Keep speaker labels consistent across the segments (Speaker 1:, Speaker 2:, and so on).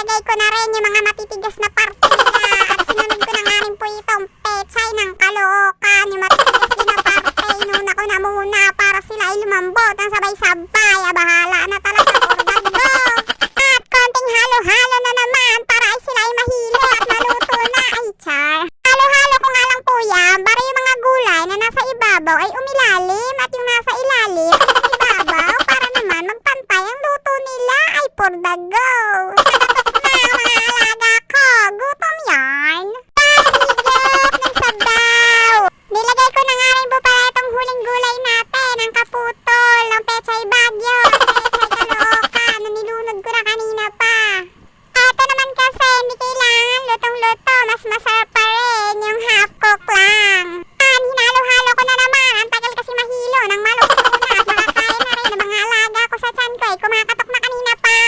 Speaker 1: nilagay ko na rin yung mga matitigas na parte nila. At sinunod ko na nga rin po itong pechay ng Caloocan. Yung matitigas din na parte, inuna ko na muna para sila ay lumambot ang sabay-sabay. Bahala na talaga, organ go! At konting halo-halo na naman para ay sila ay mahilo at maluto na. Ay, char! Halo-halo ko nga lang po yan para yung mga gulay na nasa ibabaw ay umilalim at yung nasa ilalim ay ibabaw para naman magpantay ang luto nila. Ay, for the go! Nagatok na mga alaga ko! Gutom yarn! Higop ng sabaw! Nilagay ko na nga rin po pala itong huling gulay natin, ang kaputol, ng pechay bagyo at pechay Caloocan na nilunod ko na kanina pa. Eto naman kasi hindi kailangan lutong-luto, mas masarap pa rin yung half cook lang. Hinalo-halo ko na naman, ang tagal kasi mahilo ng maluto na at makakain na rin ng mga alaga ko sa tiyan ko ay kumakatok na kanina pa.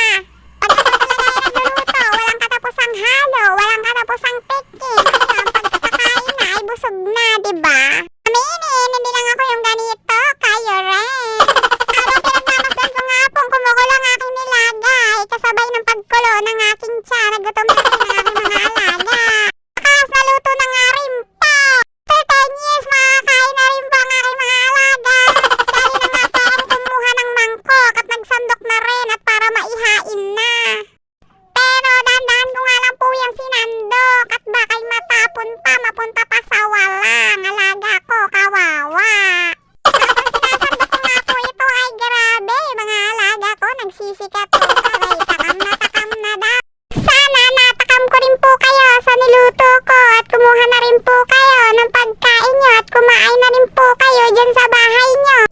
Speaker 1: Pag ako talaga ay nagluluto, walang katapusang halo, walang katapusang piking. Hanggang pagkakakain na ay busog na, diba? Aminin, hindi lang ako yung ganito, kayo rin. Habang pinagmamasdan ko nga pong kumukulo ang aking nilaga, ay kasabay ng pagkulo ng aking tiyan, nagutom na rin ang aking mga alaga. Akas naluto na nga rin po. After 10 years, makakain na rin po ang aking mga alaga. Dahil na nga po akong kumuha ng mangkok at nagsandok na rin at para maihain na. Pero dahan-dahan ko nga lang po yung sinandok at baka'y matapon pa, mapunta pa sa walang. Alaga ko, kawawa. Habang sinasandok ko nga po ito ay grabe, mga alaga ko nagsisikat po. Aray, takam na daw. Sana natakam ko rin po kayo sa niluto ko at kumuha na rin po kayo ng pagkain nyo at kumain na rin po kayo dyan sa bahay nyo.